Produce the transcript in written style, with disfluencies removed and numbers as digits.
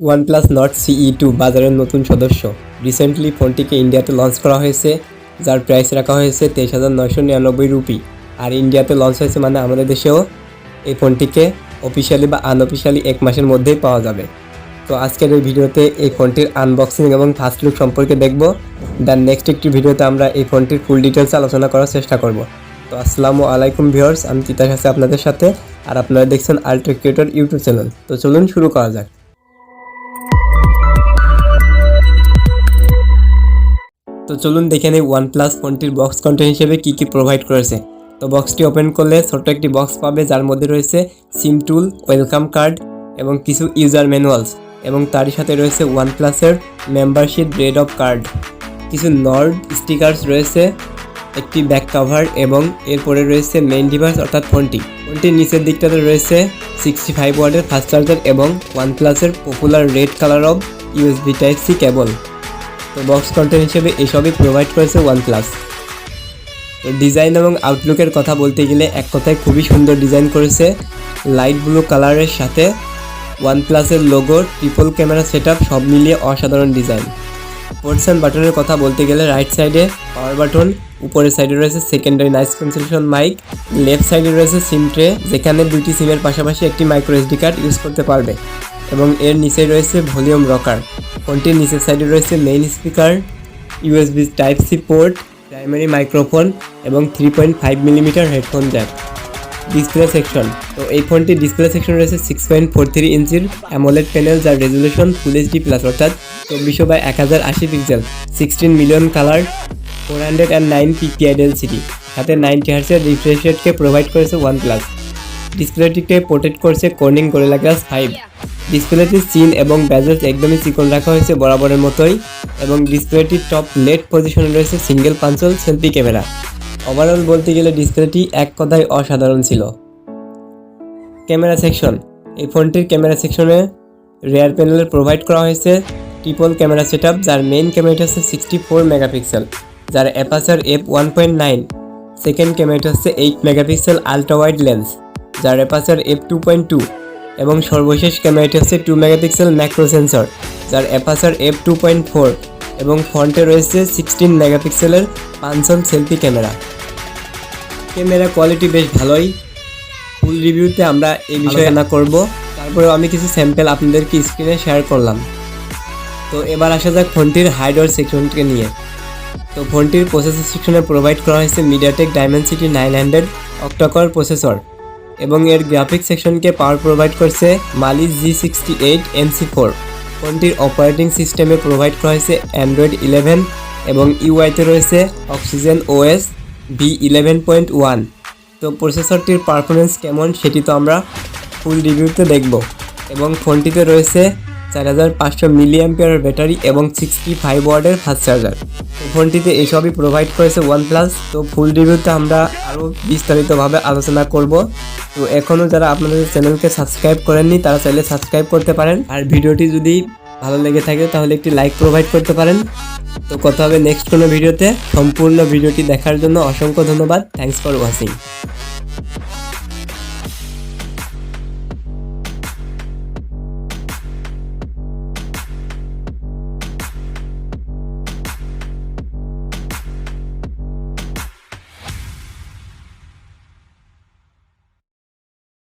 OnePlus Nord CE2 বাজারের নতুন সদস্য। রিসেন্টলি ফোনটিকে ইন্ডিয়াতে লঞ্চ করা হয়েছে, যার প্রাইস রাখা হয়েছে 23,999 রুপি। আর ইন্ডিয়াতে লঞ্চ হয়েছে মানে আমাদের দেশেও এই ফোনটিকে অফিসিয়ালি বা আনঅফিসিয়ালি 1 মাসের মধ্যেই পাওয়া যাবে। তো আজকের এই ভিডিওতে এই ফোনটির আনবক্সিং এবং ফার্স্ট লুক সম্পর্কে দেখব। দেন নেক্সট একটি ভিডিওতে আমরা এই ফোনটির ফুল ডিটেলস আলোচনা করার চেষ্টা করব। তো আসসালামু আলাইকুম ভিউয়ার্স, আমি তিতাস আছি আপনাদের সাথে, আর আপনারা দেখছেন আল্ট্রা ক্রিয়েটর ইউটিউব চ্যানেল। তো চলুন শুরু করা যাক। তো চলুন দেখে নেই OnePlus ফোনটির বক্স কন্টেন্ট হিসেবে কী প্রোভাইড করেছে। তো বক্সটি ওপেন করলে ছোট্ট একটি বক্স পাবে, যার মধ্যে রয়েছে সিম টুল, ওয়েলকাম কার্ড এবং কিছু ইউজার ম্যানুয়ালস, এবং তারই সাথে রয়েছে OnePlus-এর মেম্বারশিপ রেড অফ কার্ড, কিছু নর্ড স্টিকার্স রয়েছে, একটি ব্যাক কভার, এবং এরপরে রয়েছে মেইন ডিভাইস অর্থাৎ ফোনটির নিচের দিকটাতে রয়েছে 65 ওয়াটের ফাস্ট চার্জার এবং OnePlus-এর popular red colour of USB Type-C cable. তো বক্স কন্টেন্ট হিসেবে এসবই প্রোভাইড করেছে OnePlus। তো ডিজাইন এবং আউটলুকের কথা বলতে গেলে এক কথায় খুবই সুন্দর ডিজাইন করেছে। লাইট ব্লু কালারের সাথে OnePlus-এর লোগো, ট্রিপল ক্যামেরা সেটআপ সব মিলিয়ে অসাধারণ ডিজাইন। পোর্টস অ্যান্ড বাটনের কথা বলতে গেলে রাইট সাইডে পাওয়ার বাটন, উপরের সাইডে রয়েছে secondary noise cancellation mic, left সাইডে রয়েছে সিম ট্রে, যেখানে দুইটি সিমের পাশাপাশি একটি মাইক্রো SD কার্ড ইউজ করতে পারবে, এবং এর নিচে রয়েছে ভলিউম রকার। ফোনটির নিচের সাইডে রয়েছে main speaker, USB Type-C port, primary microphone এবং 3.5 millimetre headphone Jack. Display section, তো এই ফোনটির ডিসপ্লে সেকশন রয়েছে 6.43 ইঞ্চির অ্যামোলেড প্যানেল, যার রেজুলেশন ফুল HD প্লাস অর্থাৎ 2400x1080 pixel, 16 million colour, 409 ppi density, সাথে 90 হার্টজের রিফ্রেশ রেটকে প্রোভাইড করেছে OnePlus। ডিসপ্লেটিকে প্রোটেক্ট করছে কর্নিং গোরিলা গ্লাস 5। ডিসপ্লেটির চিন এবং ব্যাজেলস একদমই চিকন রাখা হয়েছে বরাবরের মতোই, এবং ডিসপ্লেটির টপ লেফট পজিশনে রয়েছে সিঙ্গেল পাঞ্চল সেলফি ক্যামেরা। ওভারঅল বলতে গেলে ডিসপ্লেটি এক কথায় অসাধারণ ছিল। ক্যামেরা সেকশন, এই ফোনটির ক্যামেরা সেকশনে রেয়ার প্যানেলে প্রোভাইড করা হয়েছে ট্রিপল ক্যামেরা সেটআপ, যার মেইন ক্যামেরাটি হচ্ছে 64 মেগাপিক্সেল, যার অ্যাপারচার f1.9, সেকেন্ড ক্যামেরাটি হচ্ছে 8 মেগাপিক্সেল আলট্রা ওয়াইড লেন্স, যার অ্যাপারচার f2.2, এবং সর্বশেষ ক্যামেরাটি হচ্ছে 2 মেগাপিক্সেল ম্যাক্রো সেন্সর, যার অ্যাপারচার f2.4, এবং ফ্রন্টে রয়েছে 16 মেগাপিক্সেলের পাঞ্চল সেলফি ক্যামেরা। ক্যামেরা কোয়ালিটি বেশ ভালোই। ফুল রিভিউতে আমরা এই বিষয়ে না করব, তারপরেও আমি কিছু স্যাম্পল আপনাদেরকে স্ক্রিনে শেয়ার করলাম। তো এবার আসা যাক ফোনটির হার্ডওয়্যার সেকশনকে নিয়ে। তো ফোনটির প্রসেসর সেকশনে প্রোভাইড করা হয়েছে মিডিয়াটেক ডাইমেনসিটি 900 অক্টাকোর প্রসেসর, এবং এর গ্রাফিক্স সেকশনকে পাওয়ার প্রোভাইড করছে মালি G68 MC4। ফোনটির অপারেটিং সিস্টেমে প্রোভাইড করা হয়েছে অ্যান্ড্রয়েড 11, এবং ইউআইতে রয়েছে অক্সিজেন OS V11.1। তো প্রসেসরটির পারফরমেন্স কেমন সেটি তো আমরা ফুল রিভিউতে দেখব। এবং ফোনটিতে রয়েছে 4500 mAh ব্যাটারি এবং 65 ওয়াটের ফাস্ট চার্জার। তো ফোনটিতে এসবই প্রোভাইড করেছে OnePlus। তো ফুল রিভিউতে আমরা আরও বিস্তারিতভাবে আলোচনা করব। তো এখনও যারা আপনাদের চ্যানেলকে সাবস্ক্রাইব করেননি তারা চাইলে সাবস্ক্রাইব করতে পারেন, আর ভিডিওটি যদি ভালো লেগে থাকে তাহলে একটি লাইক প্রোভাইড করতে পারেন। তো কথা হবে নেক্সট কোনো ভিডিওতে। সম্পূর্ণ ভিডিওটি দেখার জন্য অসংখ্য ধন্যবাদ। Thanks for watching.